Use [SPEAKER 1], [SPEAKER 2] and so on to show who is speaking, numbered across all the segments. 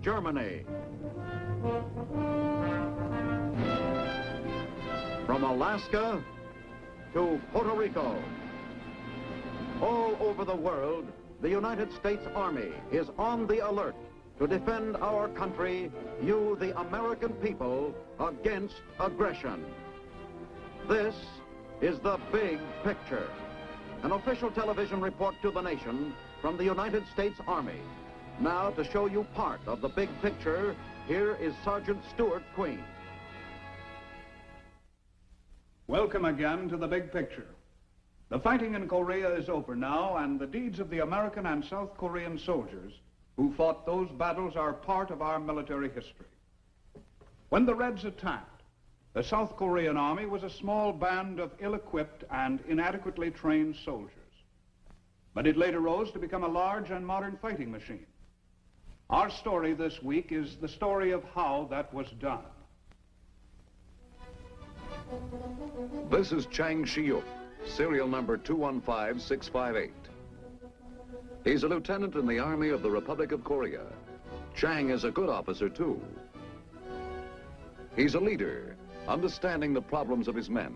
[SPEAKER 1] Germany. From Alaska to Puerto Rico. All over the world, the United States Army is on the alert to defend our country, you, the American people, against aggression. This is the big picture. An official television report to the nation from the United States Army. Now, to show you part of the big picture, here is Sergeant Stuart Queen.
[SPEAKER 2] Welcome again to the big picture. The fighting in Korea is over now, and the deeds of the American and South Korean soldiers who fought those battles are part of our military history. When the Reds attacked, the South Korean army was a small band of ill-equipped and inadequately trained soldiers. But it later rose to become a large and modern fighting machine. Our story this week is the story of how that was done.
[SPEAKER 3] This is Chang Shi-yuk, serial number 215658. He's a lieutenant in the Army of the Republic of Korea. Chang is a good officer, too. He's a leader, understanding the problems of his men,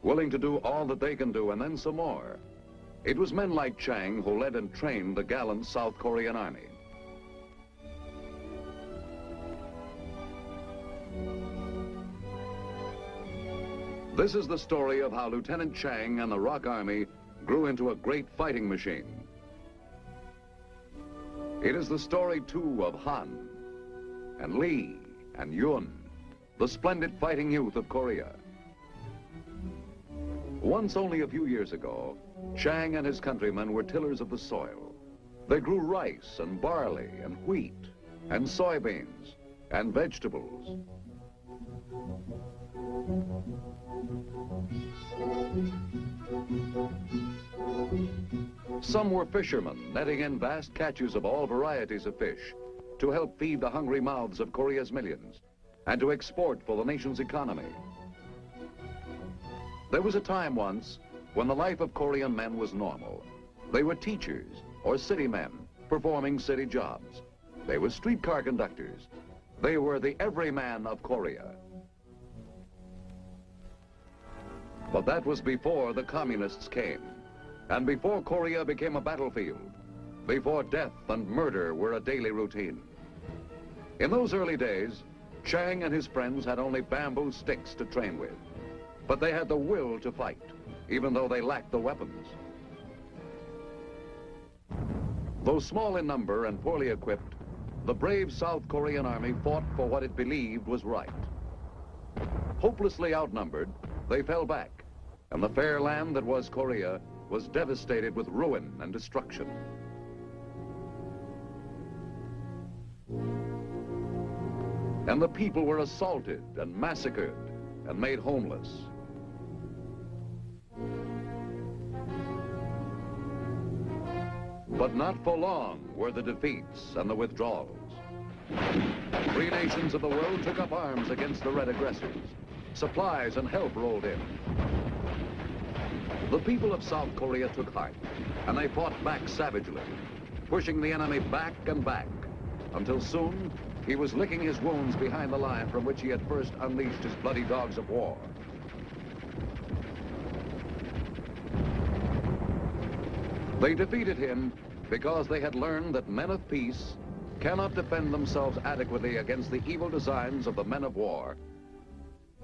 [SPEAKER 3] willing to do all that they can do and then some more. It was men like Chang who led and trained the gallant South Korean Army. This is the story of how Lieutenant Chang and the ROK Army grew into a great fighting machine. It is the story, too, of Han and Lee and Yun, the splendid fighting youth of Korea. Once, only a few years ago, Chang and his countrymen were tillers of the soil. They grew rice and barley and wheat and soybeans and vegetables. Some were fishermen, netting in vast catches of all varieties of fish to help feed the hungry mouths of Korea's millions and to export for the nation's economy. There was a time once when the life of Korean men was normal. They were teachers or city men performing city jobs. They were streetcar conductors. They were the everyman of Korea. But that was before the communists came, and before Korea became a battlefield, before death and murder were a daily routine. In those early days, Chang and his friends had only bamboo sticks to train with, but they had the will to fight, even though they lacked the weapons. Though small in number and poorly equipped, the brave South Korean army fought for what it believed was right. Hopelessly outnumbered, they fell back, and the fair land that was Korea was devastated with ruin and destruction. And the people were assaulted and massacred and made homeless. But not for long were the defeats and the withdrawals. Free nations of the world took up arms against the red aggressors. Supplies and help rolled in. The people of South Korea took heart, and they fought back savagely, pushing the enemy back and back, until soon he was licking his wounds behind the line from which he had first unleashed his bloody dogs of war. They defeated him because they had learned that men of peace cannot defend themselves adequately against the evil designs of the men of war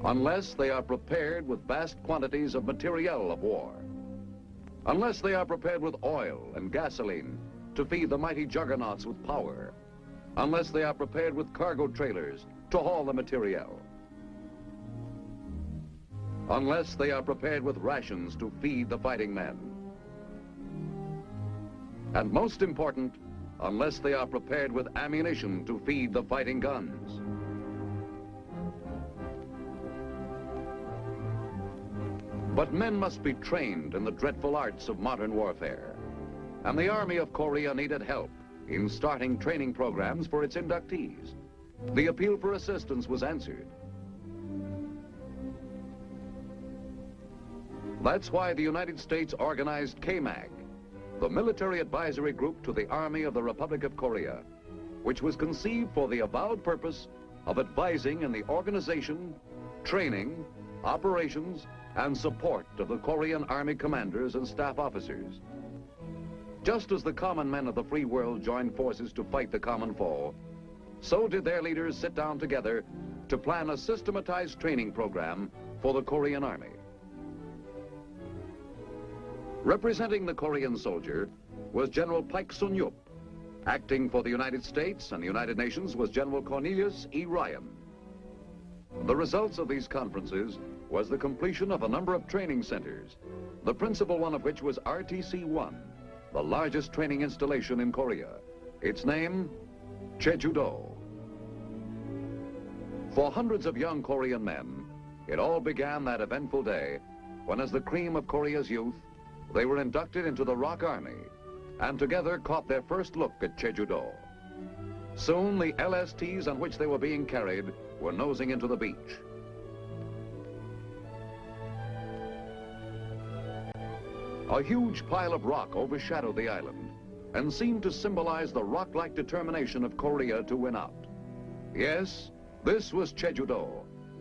[SPEAKER 3] unless they are prepared with vast quantities of materiel of war, unless they are prepared with oil and gasoline to feed the mighty juggernauts with power, unless they are prepared with cargo trailers to haul the materiel, unless they are prepared with rations to feed the fighting men, and most important, unless they are prepared with ammunition to feed the fighting guns. But men must be trained in the dreadful arts of modern warfare, and the Army of Korea needed help in starting training programs for its inductees. The appeal for assistance was answered. That's why the United States organized KMAG, the military advisory group to the Army of the Republic of Korea, which was conceived for the avowed purpose of advising in the organization, training, operations, and support of the Korean Army commanders and staff officers. Just as the common men of the free world joined forces to fight the common foe, so did their leaders sit down together to plan a systematized training program for the Korean Army. Representing the Korean soldier was General Paik Sun-yup. Acting for the United States and the United Nations was General Cornelius E. Ryan. The results of these conferences was the completion of a number of training centers, the principal one of which was RTC-1, the largest training installation in Korea. Its name, Jeju-do. For hundreds of young Korean men, it all began that eventful day when, as the cream of Korea's youth, they were inducted into the ROK Army and together caught their first look at Jeju-do. Soon, the LSTs on which they were being carried were nosing into the beach. A huge pile of rock overshadowed the island and seemed to symbolize the rock-like determination of Korea to win out. Yes, this was Jeju-do,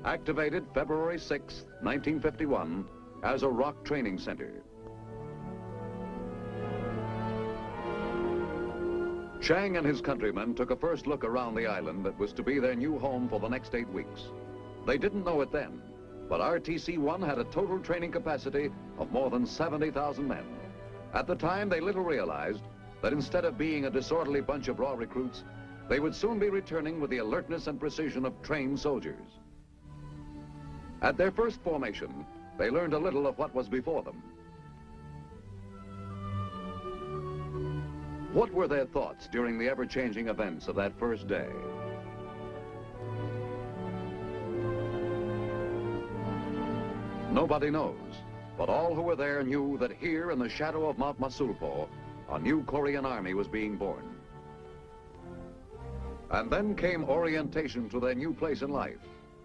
[SPEAKER 3] activated February 6, 1951, as a ROK training center. Chang and his countrymen took a first look around the island that was to be their new home for the next 8 weeks. They didn't know it then, but RTC-1 had a total training capacity of more than 70,000 men. At the time, they little realized that instead of being a disorderly bunch of raw recruits, they would soon be returning with the alertness and precision of trained soldiers. At their first formation, they learned a little of what was before them. What were their thoughts during the ever-changing events of that first day? Nobody knows, but all who were there knew that here in the shadow of Mount Masulpo, a new Korean army was being born. And then came orientation to their new place in life,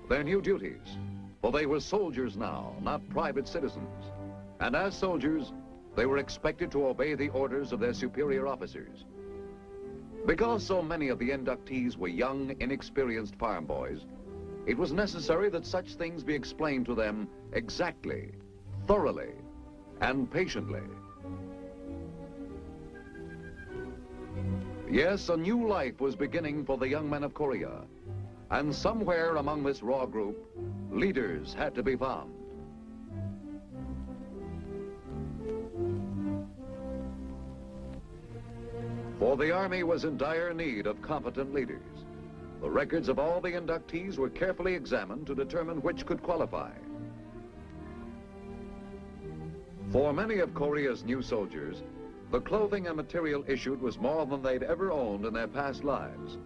[SPEAKER 3] their new duties, for they were soldiers now, not private citizens. And as soldiers, they were expected to obey the orders of their superior officers. Because so many of the inductees were young, inexperienced farm boys, it was necessary that such things be explained to them exactly, thoroughly, and patiently. Yes, a new life was beginning for the young men of Korea, and somewhere among this raw group, leaders had to be found. For the Army was in dire need of competent leaders. The records of all the inductees were carefully examined to determine which could qualify. For many of Korea's new soldiers, the clothing and material issued was more than they'd ever owned in their past lives.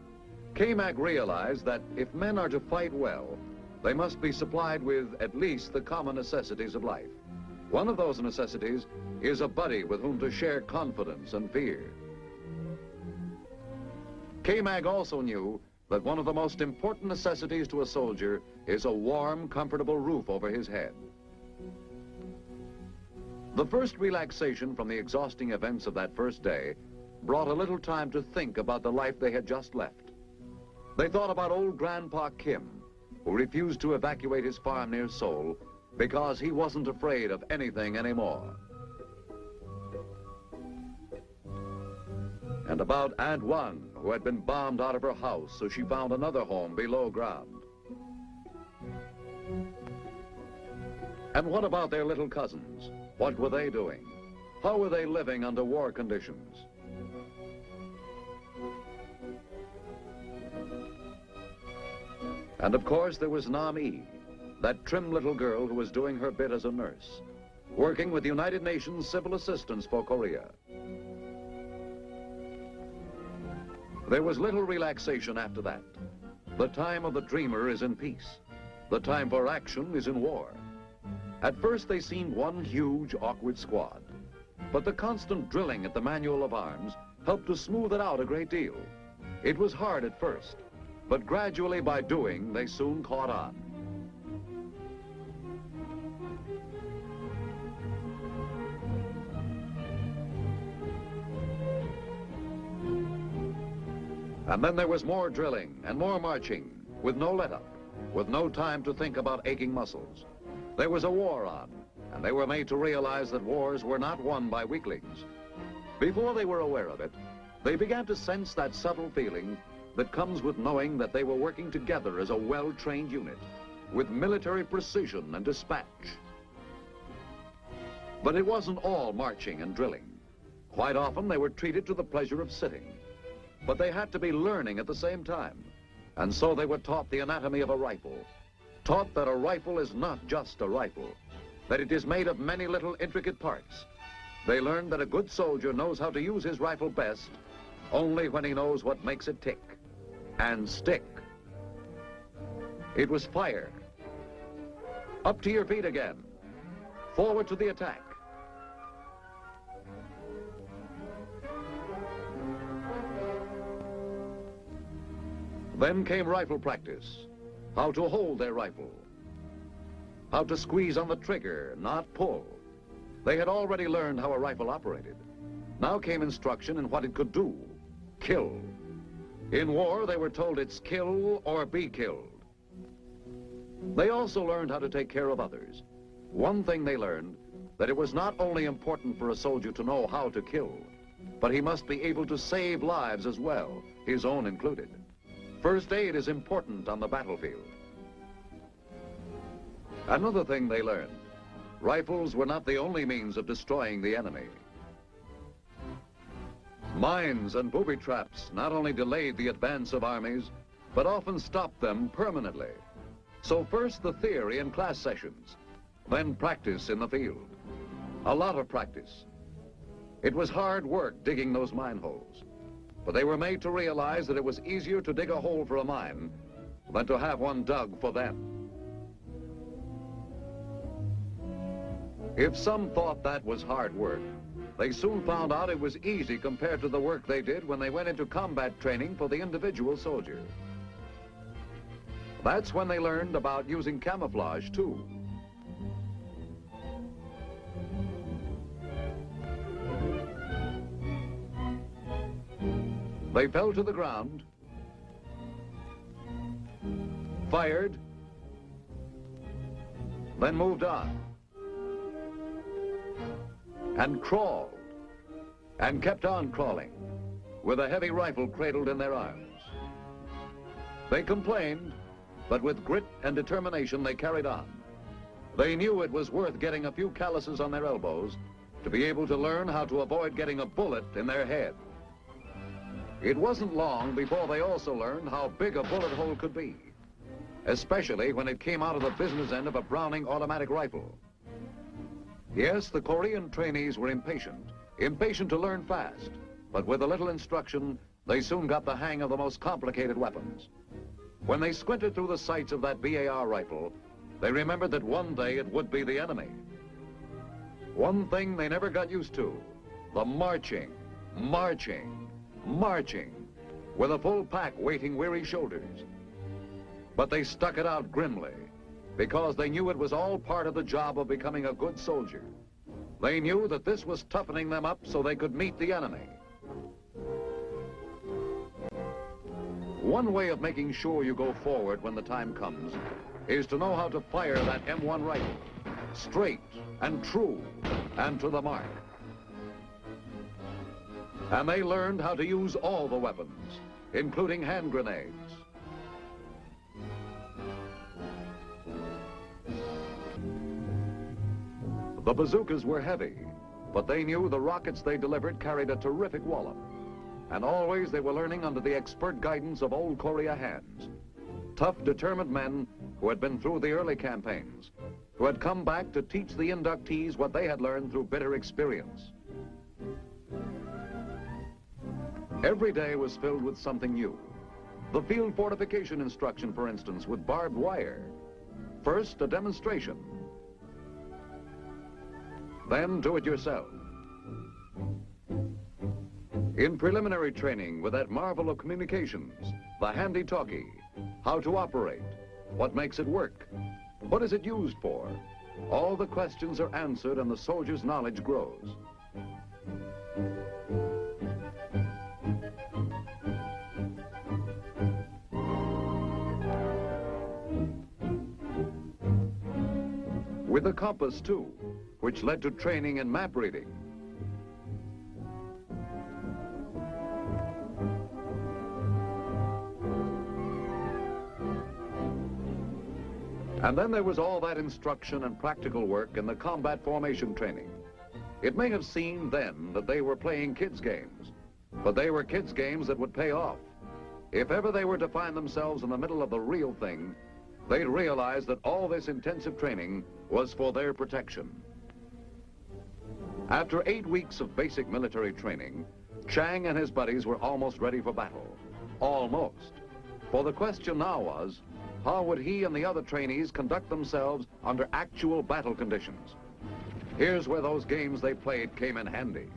[SPEAKER 3] K-Mac realized that if men are to fight well, they must be supplied with at least the common necessities of life. One of those necessities is a buddy with whom to share confidence and fear. K-Mag also knew that one of the most important necessities to a soldier is a warm, comfortable roof over his head. The first relaxation from the exhausting events of that first day brought a little time to think about the life they had just left. They thought about old Grandpa Kim, who refused to evacuate his farm near Seoul because he wasn't afraid of anything anymore. And about Aunt Wang, who had been bombed out of her house, so she found another home below ground. And what about their little cousins? What were they doing? How were they living under war conditions? And of course there was Nam-ee, that trim little girl who was doing her bit as a nurse, working with the United Nations Civil Assistance for Korea. There was little relaxation after that. The time of the dreamer is in peace. The time for action is in war. At first they seemed one huge, awkward squad. But the constant drilling at the manual of arms helped to smooth it out a great deal. It was hard at first, but gradually by doing, they soon caught on. And then there was more drilling and more marching, with no let-up, with no time to think about aching muscles. There was a war on, and they were made to realize that wars were not won by weaklings. Before they were aware of it, they began to sense that subtle feeling that comes with knowing that they were working together as a well-trained unit, with military precision and dispatch. But it wasn't all marching and drilling. Quite often they were treated to the pleasure of sitting. But they had to be learning at the same time. And so they were taught the anatomy of a rifle, taught that a rifle is not just a rifle, that it is made of many little intricate parts. They learned that a good soldier knows how to use his rifle best only when he knows what makes it tick and stick. It was fire. Up to your feet again. Forward to the attack. Then came rifle practice. How to hold their rifle. How to squeeze on the trigger, not pull. They had already learned how a rifle operated. Now came instruction in what it could do. Kill. In war, they were told it's kill or be killed. They also learned how to take care of others. One thing they learned, that it was not only important for a soldier to know how to kill, but he must be able to save lives as well, his own included. First aid is important on the battlefield. Another thing they learned, rifles were not the only means of destroying the enemy. Mines and booby traps not only delayed the advance of armies, but often stopped them permanently. So first the theory in class sessions, then practice in the field. A lot of practice. It was hard work digging those mine holes, but they were made to realize that it was easier to dig a hole for a mine than to have one dug for them. If some thought that was hard work, they soon found out it was easy compared to the work they did when they went into combat training for the individual soldier. That's when they learned about using camouflage, too. They fell to the ground, fired, then moved on, and crawled, and kept on crawling, with a heavy rifle cradled in their arms. They complained, but with grit and determination they carried on. They knew it was worth getting a few calluses on their elbows to be able to learn how to avoid getting a bullet in their head. It wasn't long before they also learned how big a bullet hole could be, especially when it came out of the business end of a Browning automatic rifle. Yes, the Korean trainees were impatient to learn fast, but with a little instruction, they soon got the hang of the most complicated weapons. When they squinted through the sights of that BAR rifle, they remembered that one day it would be the enemy. One thing they never got used to, the marching, with a full pack weighting weary shoulders. But they stuck it out grimly, because they knew it was all part of the job of becoming a good soldier. They knew that this was toughening them up so they could meet the enemy. One way of making sure you go forward when the time comes is to know how to fire that M1 rifle, straight and true and to the mark. And they learned how to use all the weapons, including hand grenades. The bazookas were heavy, but they knew the rockets they delivered carried a terrific wallop. And always they were learning under the expert guidance of old Korea hands. Tough, determined men who had been through the early campaigns, who had come back to teach the inductees what they had learned through bitter experience. Every day was filled with something new. The field fortification instruction, for instance, with barbed wire. First, a demonstration. Then do it yourself. In preliminary training with that marvel of communications, the handy-talkie, how to operate, what makes it work, what is it used for, all the questions are answered and the soldier's knowledge grows. With a compass, too, which led to training in map reading. And then there was all that instruction and practical work in the combat formation training. It may have seemed then that they were playing kids' games, but they were kids' games that would pay off. If ever they were to find themselves in the middle of the real thing, they'd realize that all this intensive training was for their protection. After 8 weeks of basic military training, Chang and his buddies were almost ready for battle. Almost. For the question now was, how would he and the other trainees conduct themselves under actual battle conditions? Here's where those games they played came in handy.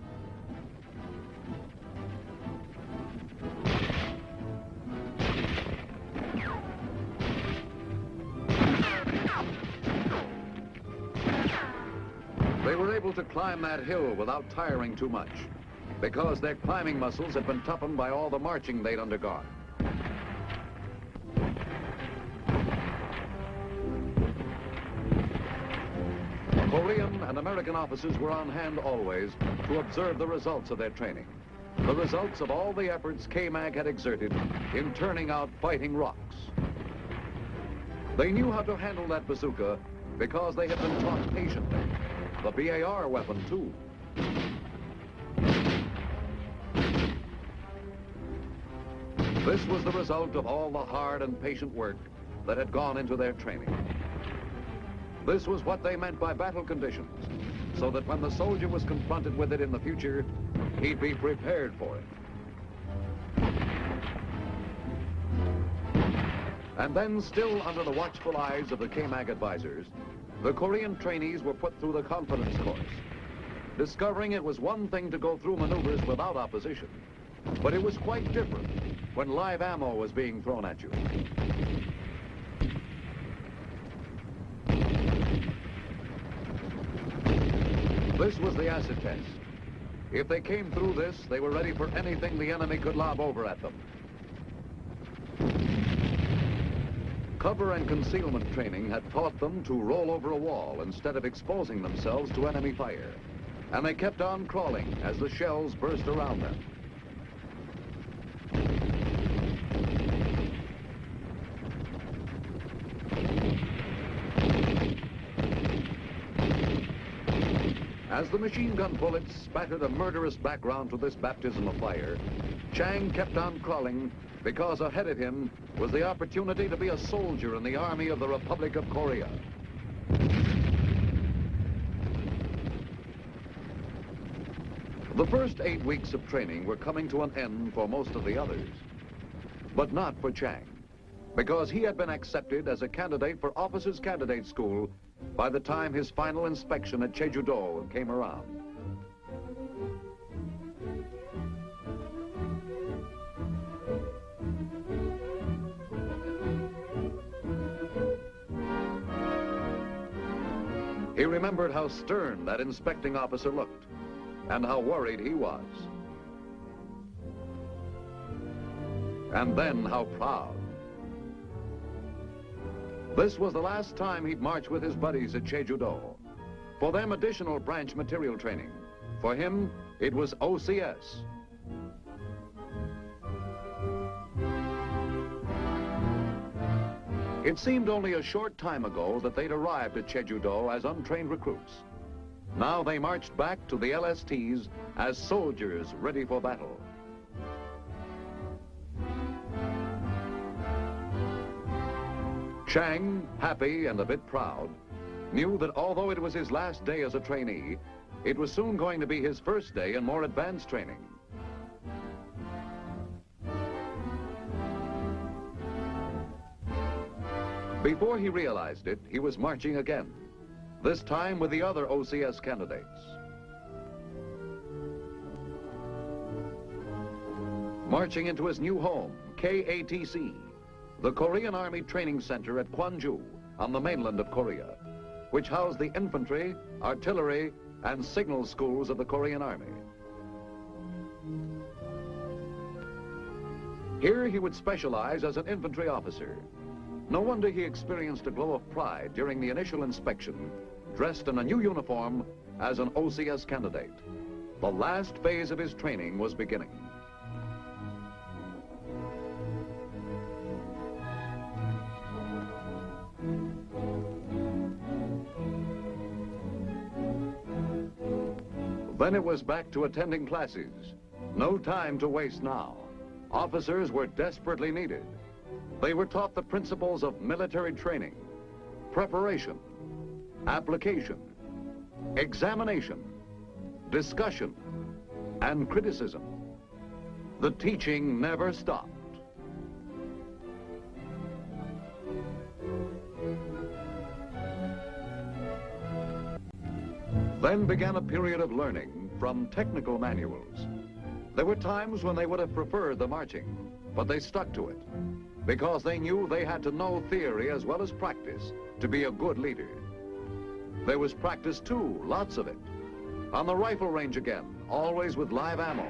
[SPEAKER 3] They were able to climb that hill without tiring too much, because their climbing muscles had been toughened by all the marching they'd undergone. Korean and American officers were on hand always to observe the results of their training, the results of all the efforts K-Mag had exerted in turning out fighting ROKs. They knew how to handle that bazooka because they had been taught patiently. The BAR weapon, too. This was the result of all the hard and patient work that had gone into their training. This was what they meant by battle conditions, so that when the soldier was confronted with it in the future, he'd be prepared for it. And then, still under the watchful eyes of the K-Mag advisors, the Korean trainees were put through the confidence course, discovering it was one thing to go through maneuvers without opposition, but it was quite different when live ammo was being thrown at you. This was the acid test. If they came through this, they were ready for anything the enemy could lob over at them. Cover and concealment training had taught them to roll over a wall instead of exposing themselves to enemy fire. And they kept on crawling as the shells burst around them. As the machine gun bullets spattered a murderous background to this baptism of fire, Chang kept on crawling because ahead of him was the opportunity to be a soldier in the Army of the Republic of Korea. The first 8 weeks of training were coming to an end for most of the others, but not for Chang, because he had been accepted as a candidate for Officers' Candidate School by the time his final inspection at Jeju-do came around. He remembered how stern that inspecting officer looked and how worried he was. And then how proud. This was the last time he'd march with his buddies at Jeju-do. For them, additional branch material training. For him, it was OCS. It seemed only a short time ago that they'd arrived at Jeju-do as untrained recruits. Now they marched back to the LSTs as soldiers ready for battle. Chang, happy and a bit proud, knew that although it was his last day as a trainee, it was soon going to be his first day in more advanced training. Before he realized it, he was marching again, this time with the other OCS candidates. Marching into his new home, KATC, the Korean Army Training Center at Gwangju on the mainland of Korea, which housed the infantry, artillery, and signal schools of the Korean Army. Here he would specialize as an infantry officer, No wonder he experienced a glow of pride during the initial inspection, dressed in a new uniform as an OCS candidate. The last phase of his training was beginning. Then it was back to attending classes. No time to waste now. Officers were desperately needed. They were taught the principles of military training, preparation, application, examination, discussion, and criticism. The teaching never stopped. Then began a period of learning from technical manuals. There were times when they would have preferred the marching, but they stuck to it because they knew they had to know theory as well as practice to be a good leader. There was practice too, lots of it. On the rifle range again, always with live ammo,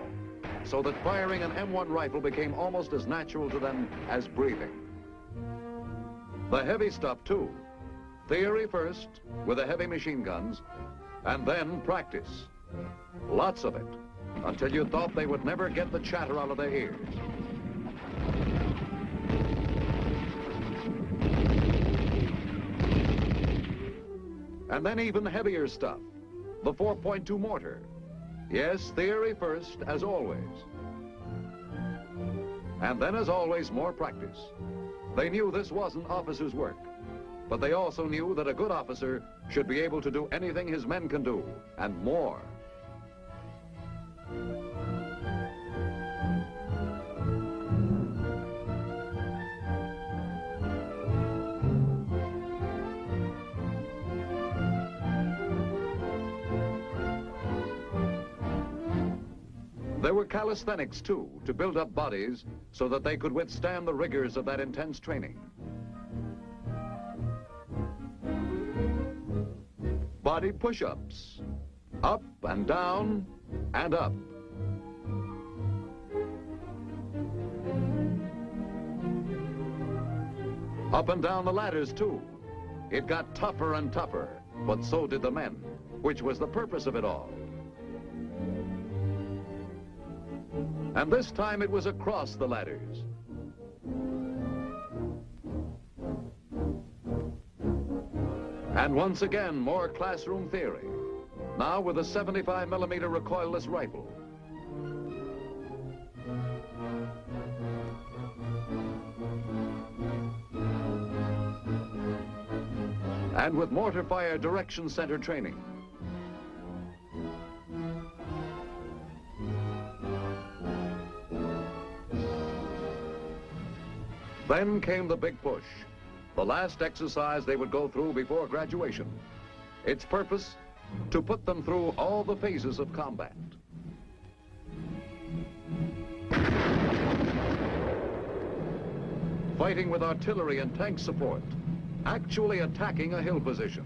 [SPEAKER 3] so that firing an M1 rifle became almost as natural to them as breathing. The heavy stuff too. Theory first with the heavy machine guns, and then practice. Lots of it, until you thought they would never get the chatter out of their ears. And then even heavier stuff, the 4.2 mortar. Yes, theory first, as always. And then, as always, more practice. They knew this wasn't officers' work, but they also knew that a good officer should be able to do anything his men can do, and more. There were calisthenics, too, to build up bodies so that they could withstand the rigors of that intense training. Body push-ups, up and down and up. Up and down the ladders, too. It got tougher and tougher, but so did the men, which was the purpose of it all. And this time it was across the ladders. And once again, more classroom theory, now with a 75mm recoilless rifle. And with mortar fire direction center training. Then came the big push, the last exercise they would go through before graduation. Its purpose, to put them through all the phases of combat. Fighting with artillery and tank support, actually attacking a hill position.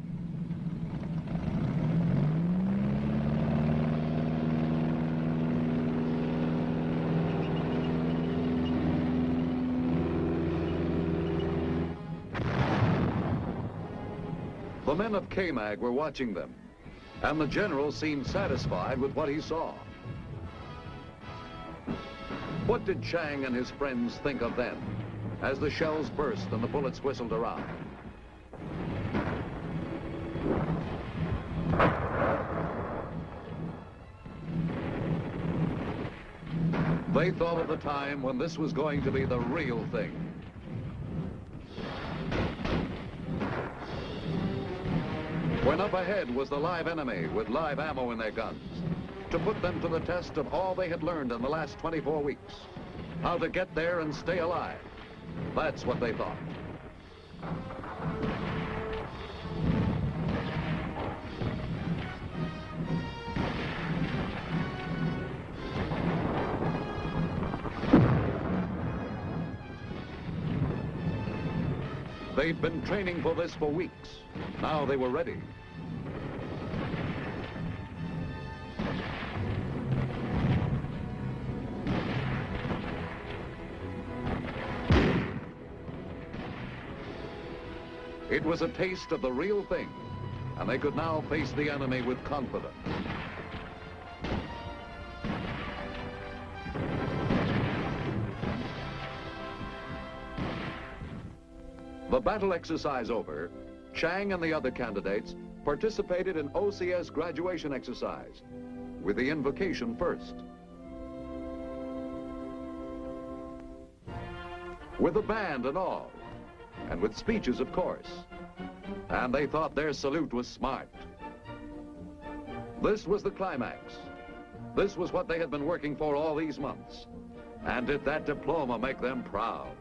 [SPEAKER 3] The men of KMAG were watching them, and the general seemed satisfied with what he saw. What did Chang and his friends think of them as the shells burst and the bullets whistled around? They thought of the time when this was going to be the real thing. When up ahead was the live enemy with live ammo in their guns, to put them to the test of all they had learned in the last 24 weeks. How to get there and stay alive. That's what they thought. They'd been training for this for weeks. Now they were ready. It was a taste of the real thing, and they could now face the enemy with confidence. The battle exercise over, Chang and the other candidates participated in OCS graduation exercise, with the invocation first. With a band and all, and with speeches, of course. And they thought their salute was smart. This was the climax. This was what they had been working for all these months. And did that diploma make them proud?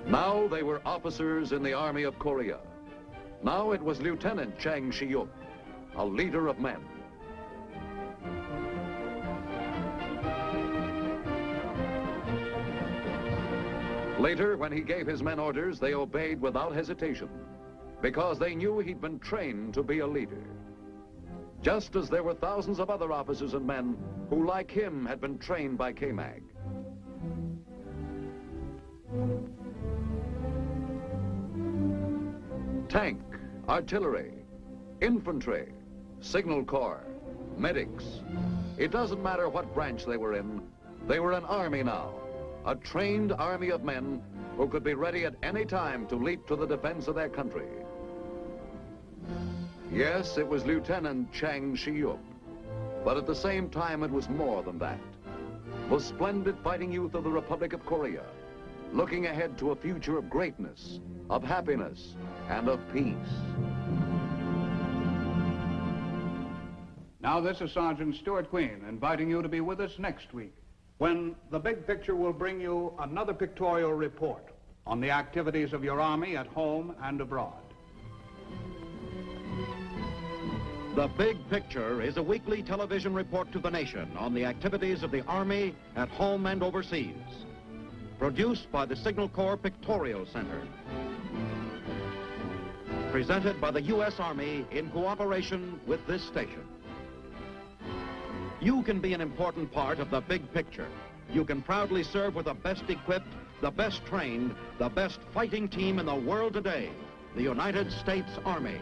[SPEAKER 3] Now they were officers in the Army of Korea. Now it was Lieutenant Chang Shi-yuk, a leader of men. Later, when he gave his men orders, they obeyed without hesitation, because they knew he'd been trained to be a leader. Just as there were thousands of other officers and men who, like him, had been trained by KMAG. Tank, artillery, infantry, signal corps, medics. It doesn't matter what branch they were in. They were an army now, a trained army of men who could be ready at any time to leap to the defense of their country. Yes, it was Lieutenant Chang Shi-yuk, but at the same time it was more than that. The splendid fighting youth of the Republic of Korea, looking ahead to a future of greatness, of happiness, and of peace.
[SPEAKER 2] Now this is Sergeant Stuart Queen inviting you to be with us next week, when The Big Picture will bring you another pictorial report on the activities of your Army at home and abroad.
[SPEAKER 1] The Big Picture is a weekly television report to the nation on the activities of the Army at home and overseas. Produced by the Signal Corps Pictorial Center. Presented by the U.S. Army in cooperation with this station. You can be an important part of the big picture. You can proudly serve with the best equipped, the best trained, the best fighting team in the world today, the United States Army.